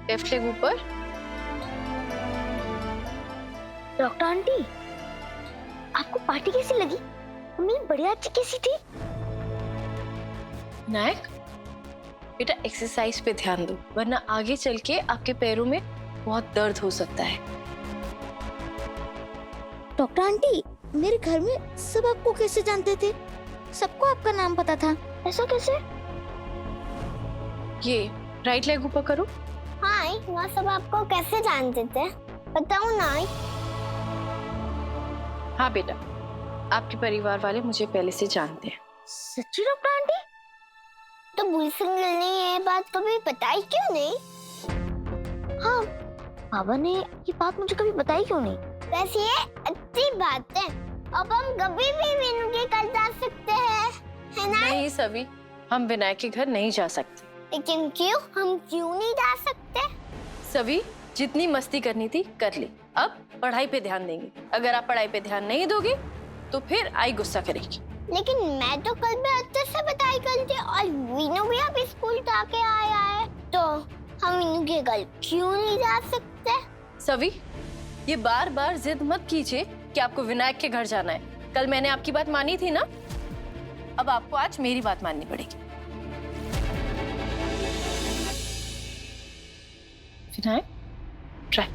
Left leg ऊपर। Doctor aunty, आपको party कैसी लगी? मम्मी बढ़िया अच्छी कैसी थी? विनायक, बेटा एक्सरसाइज पे ध्यान दो, वरना आगे चल के आपके पैरों में बहुत दर्द हो सकता है। डॉक्टर आंटी, मेरे घर में सब आपको कैसे जानते थे? सबको आपका नाम पता था, ऐसा कैसे? ये राइट लेग ऊपर करो। हाय, वहाँ सब आपको कैसे जानते थे? बताओ ना। हाँ बेटा, आपके परिवार वाले मुझे पहले से जानते हैं। सच्ची डॉक्टर आंटी? तो भूल ने ये बात कभी बताई क्यों नहीं? हाँ, बाबा ने ये बात मुझे कभी बताई क्यों नहीं? वैसे ये अच्छी बात है। अब हम कभी भी मीनू के घर जा सकते हैं, है ना? नहीं सभी, हम विनायक के घर नहीं जा सकते। लेकिन क्यों? हम क्यों नहीं जा सकते? सभी, जितनी मस्ती करनी थी कर ली, अब पढ़ाई पे ध्यान देंगे। अगर आप पढ़ाई पे ध्यान नहीं दोगे तो फिर आई गुस्सा करेगी। लेकिन मैं तो कल भी अच्छे से पढ़ाई कर दी और मीनू भी अब स्कूल जाके आया है, तो हम मीनू के घर क्यों नहीं जा सकते? सभी, ये बार बार जिद मत कीजिए कि आपको विनायक के घर जाना है। कल मैंने आपकी बात मानी थी ना, अब आपको आज मेरी बात माननी पड़ेगी। विनायक, ट्राई।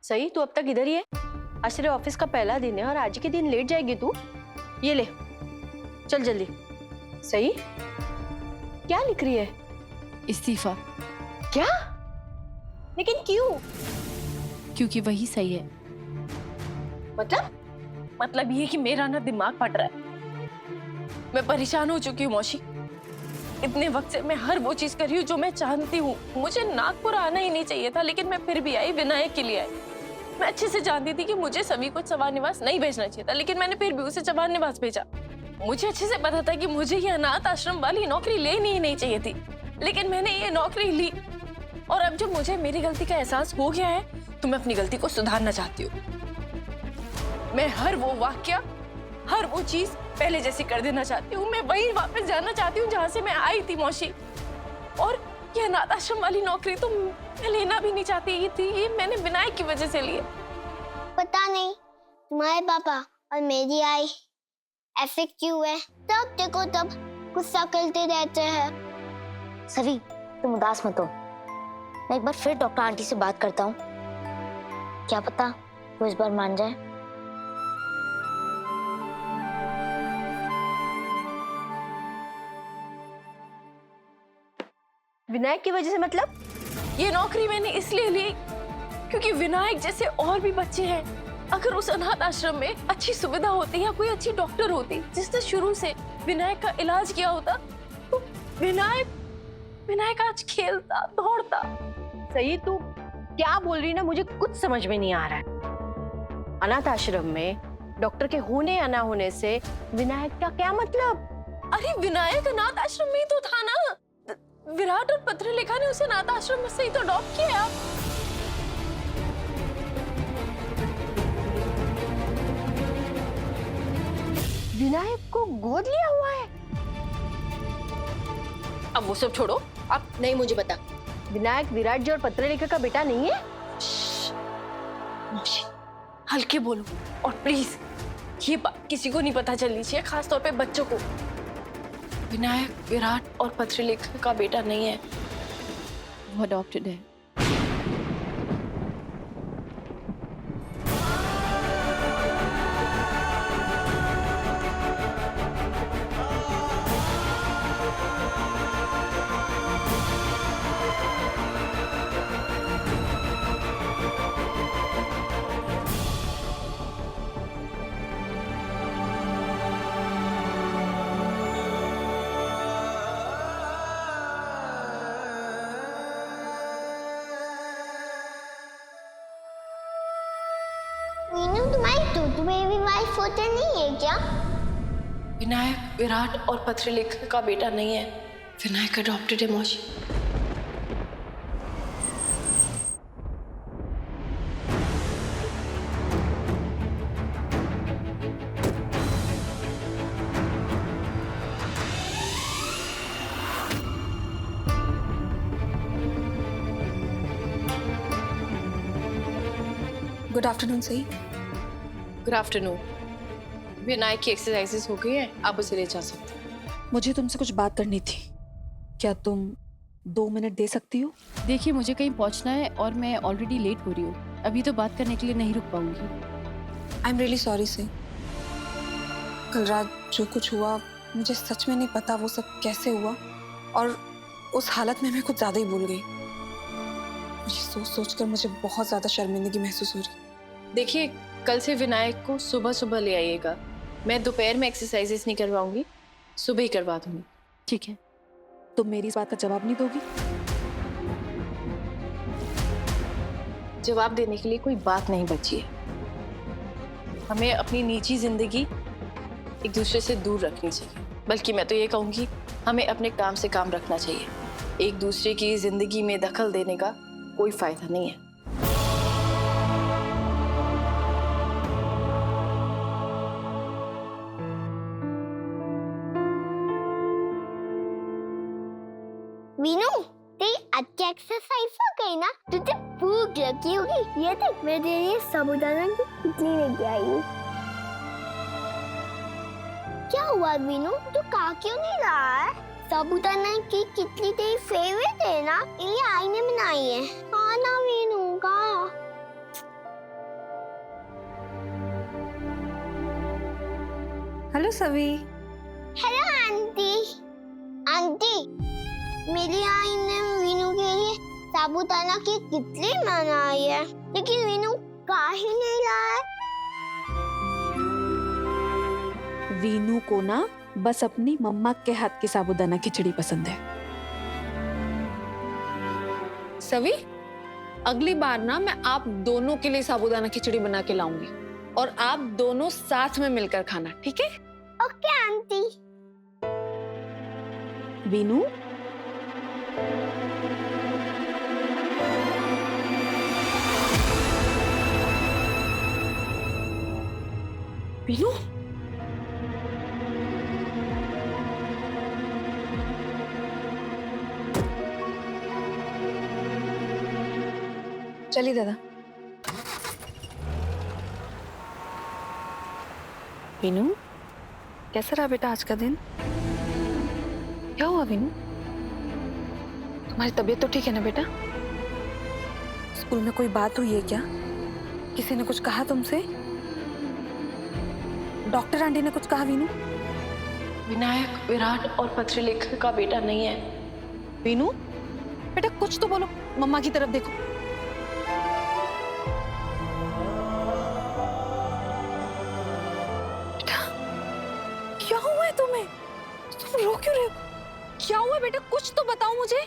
सही, तू अब तक इधर ही है? आज तेरे ऑफिस का पहला दिन है और आज के दिन लेट जाएगी तू। ये ले, चल जल्दी। सही, क्या लिख रही है? इस्तीफा। क्या? लेकिन क्यों? क्योंकि वही सही है। मतलब ये कि मेरा ना दिमाग फट रहा है। मैं परेशान हो चुकी हूँ मौसी। इतने वक्त से मैं हर वो चीज कर रही हूँ जो मैं चाहती हूँ। मुझे नागपुर आना ही नहीं चाहिए था, लेकिन मैं फिर भी आई, विनायक के लिए आई। मैं अच्छे से जानती थी कि मुझे सभी को चवान निवास नहीं भेजना चाहिए था, लेकिन मैंने फिर भी उसे चवान निवास भेजा। मुझे अच्छे से पता था कि मुझे ये अनाथ आश्रम वाली नौकरी लेनी ही नहीं चाहिए थी, लेकिन मैंने ये नौकरी ली। और अब जब मुझे मेरी गलती का एहसास हो गया है तो मैं अपनी गलती को सुधारना चाहती हूँ। मैं हर वो वाक्य, हर वो चीज पहले जैसी कर देना चाहती हूँ। मैं वहीं वापस जाना चाहती हूँ जहाँ से मैं आई थी मौसी। और ये अनाथ आश्रम वाली नौकरी तो मैं लेना भी नहीं चाहती ये थी, ये मैंने विनायक की वजह से ली। पता नहीं तुम्हारे पापा और मेरी आई ऐसे क्यों है, तब देखो तब गुस्सा करते रहते हैं। सभी, तुम उदास मत हो, मैं एक बार फिर डॉक्टर आंटी से बात करता हूँ। क्या पता वो इस बार मान जाए। विनायक की वजह से मतलब? ये नौकरी मैंने इसलिए ली क्योंकि विनायक जैसे और भी बच्चे हैं। अगर उस अनाथ आश्रम में अच्छी सुविधा होती या कोई अच्छी डॉक्टर होती जिसने शुरू से विनायक का इलाज किया होता, तो विनायक आज खेलता दौड़ता। सही, तू क्या बोल रही ना, मुझे कुछ समझ में नहीं आ रहा है। अनाथ आश्रम में डॉक्टर के होने या ना होने से विनायक का क्या मतलब? अरे विनायक अनाथ आश्रम में ही तो था ना। विराट और पत्रलेखा ने उसे अनाथ आश्रम से ही तो अडॉप्ट किया। विनायक को गोद लिया हुआ है? अब वो सब छोड़ो, अब नहीं, मुझे पता। विनायक विराट जी और पत्रलेखा का बेटा नहीं है? मौसी, हल्के बोलो और प्लीज ये बात किसी को नहीं पता चलनी चाहिए, खासतौर पे बच्चों को। विनायक विराट और पत्रलेखा का बेटा नहीं है, वो अडॉप्टेड है। मीनू तुम्हारी टूटू बेबी वाइफ होते नहीं है क्या? विनायक विराट और पत्रलेखा का बेटा नहीं है, विनायक अडॉप्टेड है मौसी। गुड आफ्टरनून सही। Good afternoon. विनायक की एक्सरसाइजेस हो गई हैं, आप उसे ले जा सकते हैं। मुझे तुमसे कुछ बात करनी थी, क्या तुम 2 मिनट दे सकती हो? देखिए, मुझे कहीं पहुंचना है और मैं ऑलरेडी लेट हो रही हूँ। अभी तो बात करने के लिए नहीं रुक पाऊंगी। आई एम रियली सॉरी सही। कल रात जो कुछ हुआ मुझे सच में नहीं पता वो सब कैसे हुआ, और उस हालत में मैं कुछ ज्यादा ही भूल गई। मुझे सोच सोच कर मुझे बहुत ज्यादा शर्मिंदगी महसूस हो रही। देखिए, कल से विनायक को सुबह सुबह ले आइएगा। मैं दोपहर में एक्सरसाइजेस नहीं करवाऊंगी, सुबह ही करवा दूंगी। ठीक है। तुम मेरी इस बात का जवाब नहीं दोगी? जवाब देने के लिए कोई बात नहीं बची है। हमें अपनी निजी जिंदगी एक दूसरे से दूर रखनी चाहिए, बल्कि मैं तो ये कहूंगी हमें अपने काम से काम रखना चाहिए। एक दूसरे की जिंदगी में दखल देने का कोई फायदा नहीं है। वीनू, तेरी अच्छी एक्सरसाइज हो गई ना, तुझे भूख लगी होगी। ये देख, मैं तेरे लिए साबूदाना की खिचड़ी लेके आई हूँ। क्या हुआ वीनू, तू खा क्यों नहीं रहा है? साबूदाना की खिचड़ी तेरी फेवरेट है ना, ये आई ने बनाई है। हाँ ना वीनू, खा। हेलो सवी। Hello aunty. आंटी, मेरी आई ने वीनू के लिए साबूदाना की खिचड़ी बनाई है, लेकिन वीनू खा ही नहीं रहा है। वीनू को ना बस अपनी मम्मा के हाथ की साबूदाना खिचड़ी पसंद है। सवी, अगली बार ना मैं आप दोनों के लिए साबूदाना खिचड़ी बना के लाऊंगी और आप दोनों साथ में मिलकर खाना, ठीक है? Okay aunty. वीनू, वीनू, चलिए दादा। वीनू, कैसा रहा बेटा आज का दिन? क्या हुआ वीनू? तुम्हारी तबीयत तो ठीक है ना बेटा? स्कूल में कोई बात हुई है क्या? किसी ने कुछ कहा तुमसे? डॉक्टर आंटी ने कुछ कहा वीनू? विनायक विराट और पत्रलेखन का बेटा नहीं है। वीनू, बेटा कुछ तो बोलो, मम्मा की तरफ देखो। बेटा, क्या हुआ है तुम्हें? तुम रो क्यों रहे हो? क्या हुआ बेटा, कुछ तो बताओ मुझे।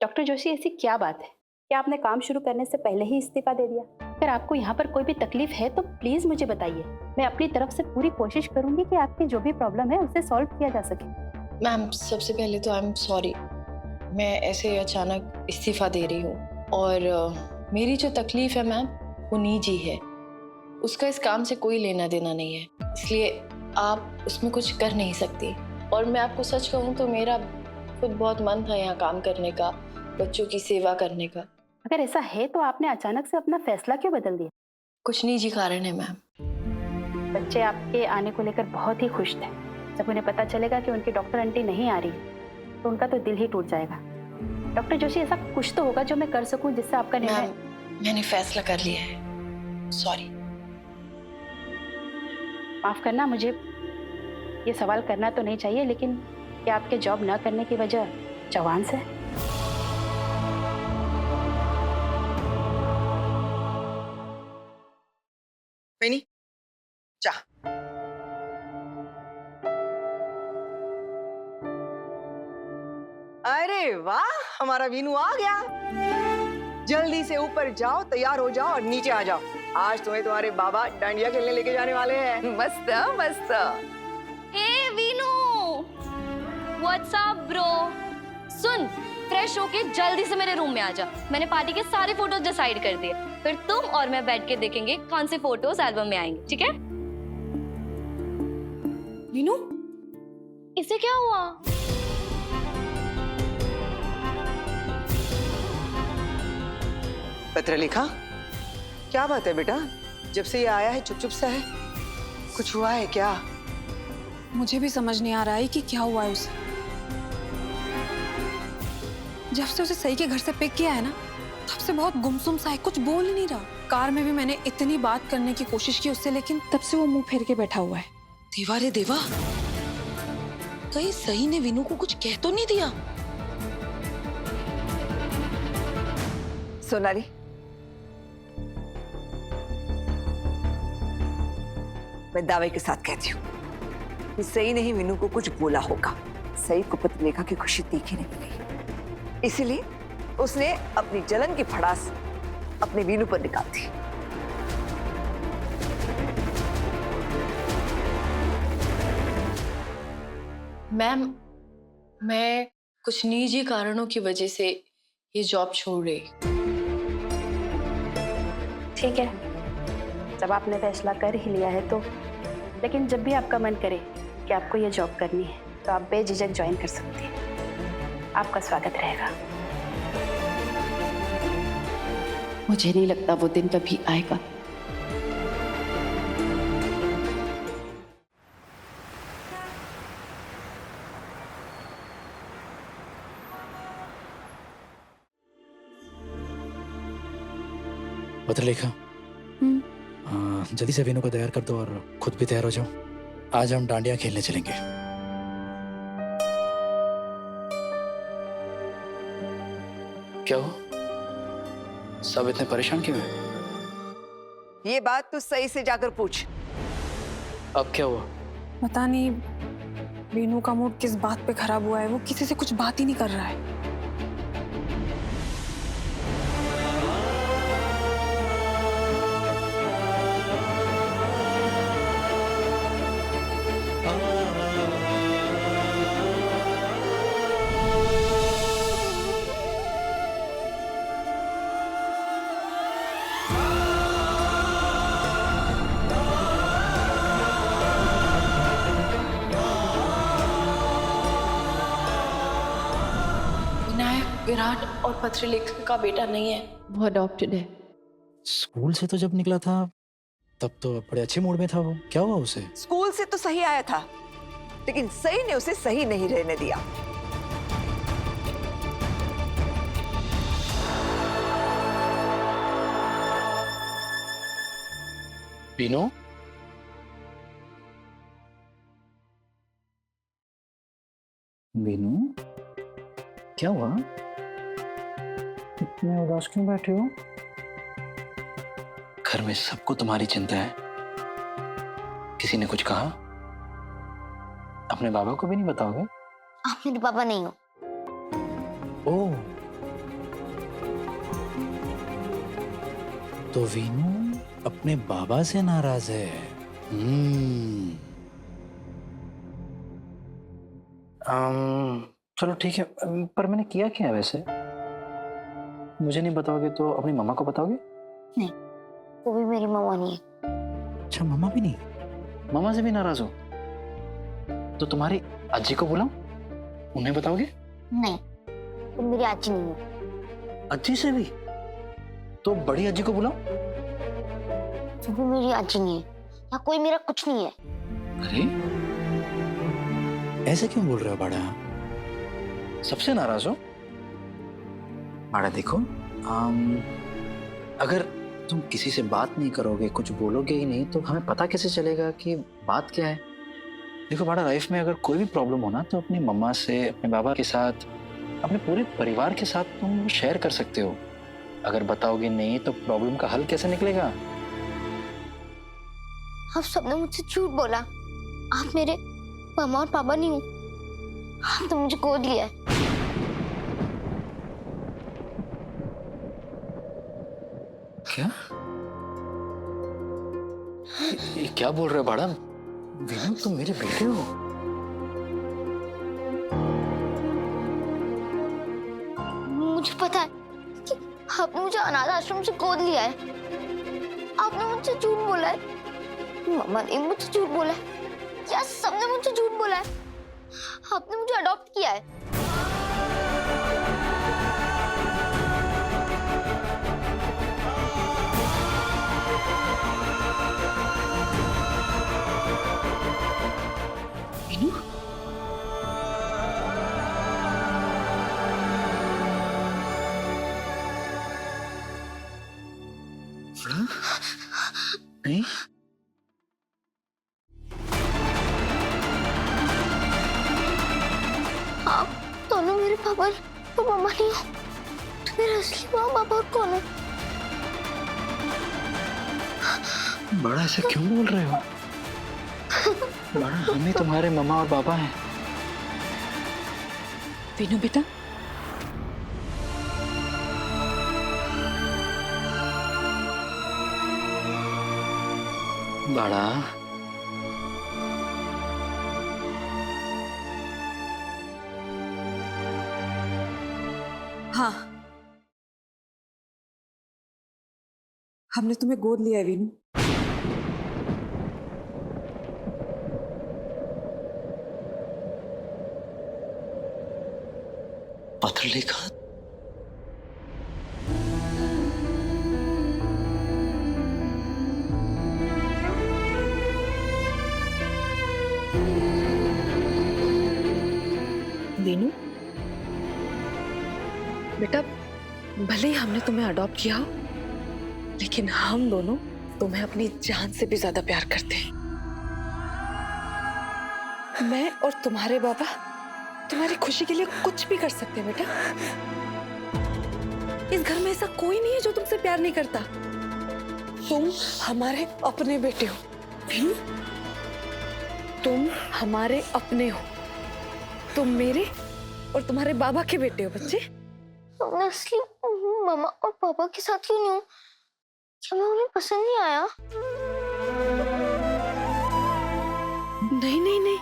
डॉक्टर जोशी, ऐसी क्या बात है? क्या आपने काम शुरू करने से पहले ही इस्तीफा दे दिया? अगर आपको यहाँ पर कोई भी तकलीफ है तो प्लीज मुझे बताइए। मैं अपनी तरफ से पूरी कोशिश करूंगी कि आपकी जो भी प्रॉब्लम है उसे सॉल्व किया जा सके। मैम, सबसे पहले तो आई एम सॉरी, मैं ऐसे अचानक इस्तीफा दे रही हूँ। और मेरी जो तकलीफ है मैम, वो निजी है, उसका इस काम से कोई लेना देना नहीं है, इसलिए आप उसमें कुछ कर नहीं सकती। और मैं आपको सच कहूँ तो मेरा खुद बहुत मन था यहाँ काम करने का, बच्चों की सेवा करने का। अगर ऐसा है तो आपने अचानक से अपना फैसला क्यों बदल दिया? कुछ निजी कारण है मैम। बच्चे आपके आने को लेकर बहुत ही खुश थे। जब उन्हें पता चलेगा कि उनकी डॉक्टर आंटी नहीं आ रही तो उनका तो दिल ही टूट जाएगा। डॉक्टर जोशी, ऐसा कुछ तो होगा जो मैं कर सकूं जिससे आपका निर्णय। मैंने फैसला कर लिया है, सॉरी। माफ करना, मुझे ये सवाल करना तो नहीं चाहिए, लेकिन क्या आपके जॉब न करने की वजह जवान से? नहीं, जा। अरे वाह, हमारा वीनू आ गया। जल्दी से ऊपर जाओ, तैयार हो जाओ और नीचे आ जाओ। आज तुम्हें तुम्हारे बाबा डांडिया खेलने लेके जाने वाले हैं। मस्त मस्त। हे वीनू, व्हाट्स अप ब्रो? सुन, फ्रेश होके जल्दी से मेरे रूम में आ जा। मैंने पार्टी के सारे फोटोज डिसाइड कर दिए, फिर तुम और मैं बैठ के देखेंगे कौन से फोटोज एल्बम में आएंगे, ठीक है? वीनू, इसे क्या हुआ? पत्रलेखा, क्या बात है बेटा? जब से ये आया है चुप चुप सा है, कुछ हुआ है क्या? मुझे भी समझ नहीं आ रहा है कि क्या हुआ है उसे। जब से उसे सही के घर से पिक किया है ना, तब से बहुत गुमसुम सा है, कुछ बोल ही नहीं रहा। कार में भी मैंने इतनी बात करने की कोशिश की उससे, लेकिन तब से वो मुंह फेर के बैठा हुआ है। देवा रे देवा, कहीं सही ने वीनू को कुछ कह तो नहीं दिया? सोनाली, मैं दावे के साथ कहती हूँ कि सही ने ही वीनू को कुछ बोला होगा। सही को पत्रलेखा की खुशी तीखी नहीं मिली, इसीलिए उसने अपनी जलन की भड़ास अपने वीनू पर निकाल दी। मैम, मैं कुछ निजी कारणों की वजह से ये जॉब छोड़ रही। ठीक है, जब आपने फैसला कर ही लिया है तो, लेकिन जब भी आपका मन करे कि आपको ये जॉब करनी है तो आप बेझिझक ज्वाइन कर सकती हैं। आपका स्वागत रहेगा। मुझे नहीं लगता वो दिन कभी आएगा। पत्रलेखा, जल्दी से वीनू को तैयार कर दो और खुद भी तैयार हो जाओ। आज हम डांडिया खेलने चलेंगे। क्या हो, सब इतने परेशान क्यों हैं? ये बात तू सही से जाकर पूछ। अब क्या हुआ? पता नहीं वीनू का मूड किस बात पे खराब हुआ है, वो किसी से कुछ बात ही नहीं कर रहा है। विराट और पत्रलेखा का बेटा नहीं है, वो अडॉप्टेड है। स्कूल से तो जब निकला था तब तो बड़े अच्छे मूड में था वो। क्या हुआ उसे? स्कूल से तो सही आया था, लेकिन सही ने उसे सही नहीं रहने दिया। वीनू, वीनू, क्या हुआ? इतने उदास क्यों बैठे हो? घर में सबको तुम्हारी चिंता है। किसी ने कुछ कहा? अपने बाबा को भी नहीं बताओगे? आप मेरे पापा नहीं हो। ओह, तो वीनू अपने बाबा से नाराज है। चलो ठीक है, पर मैंने किया क्या है वैसे? मुझे नहीं बताओगे तो अपनी मम्मा को बताओगे? नहीं, वो भी मेरी मम्मा नहीं है। अच्छा, मम्मा भी नहीं? मम्मा से भी नाराज हो? तो तुम्हारी अज्जी को बुलाओ, उन्हें बताओगे? नहीं, तुम मेरी आजी नहीं हो। अज्जी से भी? तो बड़ी अज्जी को बुलाओ। वो भी मेरी आजी नहीं है, या कोई मेरा कुछ नहीं है। अरे ऐसे क्यों बोल रहे हो बड़ा? सबसे नाराज हो? बड़ा देखो, अगर तुम किसी से बात नहीं करोगे, कुछ बोलोगे ही नहीं, तो हमें पता कैसे चलेगा कि बात क्या है? देखो बड़ा, लाइफ में अगर कोई भी प्रॉब्लम हो ना, तो अपनी मम्मा से, अपने बाबा के साथ, अपने पूरे परिवार के साथ तुम शेयर कर सकते हो। अगर बताओगे नहीं तो प्रॉब्लम का हल कैसे निकलेगा? आप सबने मुझसे झूठ बोला। आप मेरे मामा और पापा नहीं हो। आप तो मुझे गोद लिया है। क्या? ये क्या बोल रहे हो बड़ा? वीनू, तुम मेरे बेटे हो। मुझे पता है कि आपने मुझे अनाथ आश्रम से गोद लिया है। आपने मुझसे झूठ बोला है। मम्मा ने मुझसे झूठ बोला है, या सबने मुझसे अडॉप्ट किया है। नहीं, आप दोनों मेरे पापा तो मम्मा नहीं हो, तो मेरा असली माँ बाप और कौन है? बड़ा ऐसे क्यों बोल रहे हो? बड़ा, हम ही तुम्हारे मम्मा और पापा हैं। वीनू बेटा, बड़ा, हाँ, हमने तुम्हें गोद लिया है वीनू। पत्र लिखा? वीनू बेटा, भले ही हमने तुम्हें अडॉप्ट किया हो, लेकिन हम दोनों तुम्हें अपनी जान से भी ज्यादा प्यार करते हैं। मैं और तुम्हारे बाबा तुम्हारी खुशी के लिए कुछ भी कर सकते हैं बेटा। इस घर में ऐसा कोई नहीं है जो तुमसे प्यार नहीं करता। तुम हमारे अपने बेटे हो, तुम हमारे अपने हो, तुम मेरे और तुम्हारे बाबा के बेटे हो बच्चे। मैं असली मम्मा और पापा के साथ क्यों नहीं हूँ? क्या मैं उन्हें पसंद नहीं आया? नहीं नहीं नहीं,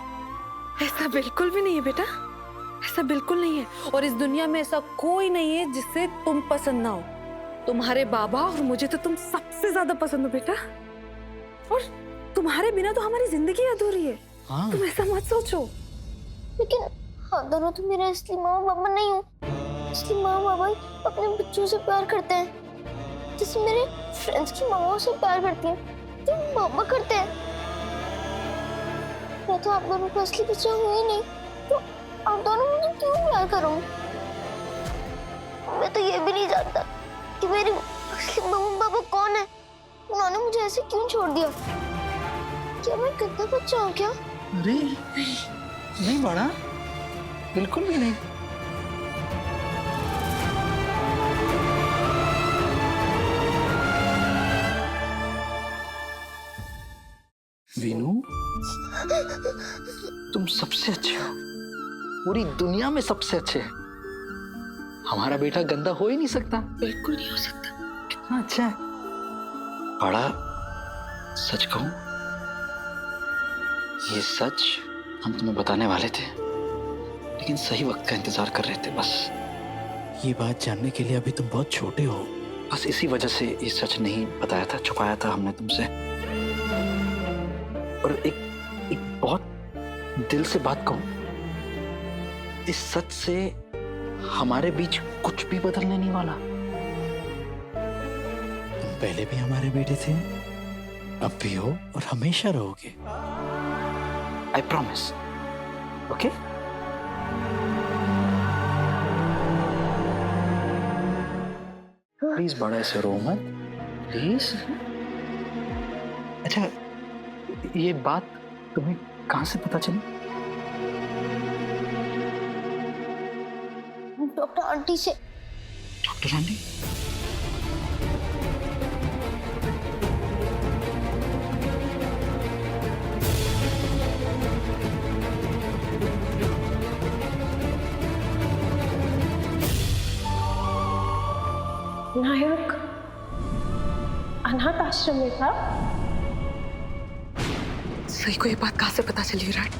ऐसा बिल्कुल भी नहीं है बेटा, ऐसा बिल्कुल नहीं है। और इस दुनिया में ऐसा कोई नहीं है जिससे तुम पसंद ना हो। तुम्हारे बाबा और मुझे तो तुम सबसे ज्यादा पसंद हो बेटा, और तुम्हारे बिना तो हमारी जिंदगी अधूरी है। हाँ। तुम ऐसा मत सोचो। लेकिन आप दोनों तो मेरे असली माँ बाबा नहीं हो। असली माँ बाबा ही अपने बच्चों से प्यार करते हैं, जैसे मेरे फ्रेंड्स की मामाओं से प्यार करती हैं, तो पापा करते हैं। मैं तो आप दोनों का असली बच्चा हूँ ही नहीं, तो आप दोनों मुझे क्यों प्यार करो? मैं तो ये भी नहीं जानता कि मेरे असली मम्मी पापा कौन है। उन्होंने मुझे ऐसे क्यों छोड़ दिया? क्या मैं गंदा बच्चा हूँ क्या? अरे नहीं बड़ा, बिल्कुल भी नहीं। वीनू, तुम सबसे अच्छे हो, पूरी दुनिया में सबसे अच्छे हैं। हमारा बेटा गंदा हो ही नहीं सकता। बिल्कुल नहीं हो सकता। कितना अच्छा है। बड़ा, सच कहूं, ये सच हम तुम्हें बताने वाले थे, लेकिन सही वक्त का इंतजार कर रहे थे। बस ये बात जानने के लिए अभी तुम बहुत छोटे हो, बस इसी वजह से ये सच नहीं बताया था, छुपाया था हमने तुमसे। और एक बहुत दिल से बात कहूं, इस सच से हमारे बीच कुछ भी बदलने नहीं वाला। तुम पहले भी हमारे बेटे थे, अब भी हो और हमेशा रहोगे। I promise. ओके? प्लीज बड़ा ऐसे रो मत, प्लीज। अच्छा, ये बात तुम्हें कहां से पता चली? डॉक्टर आंटी से। Doctor aunty? नायक अनाथ आश्रम में था। सही को ये बात कहाँ से पता चली विराट?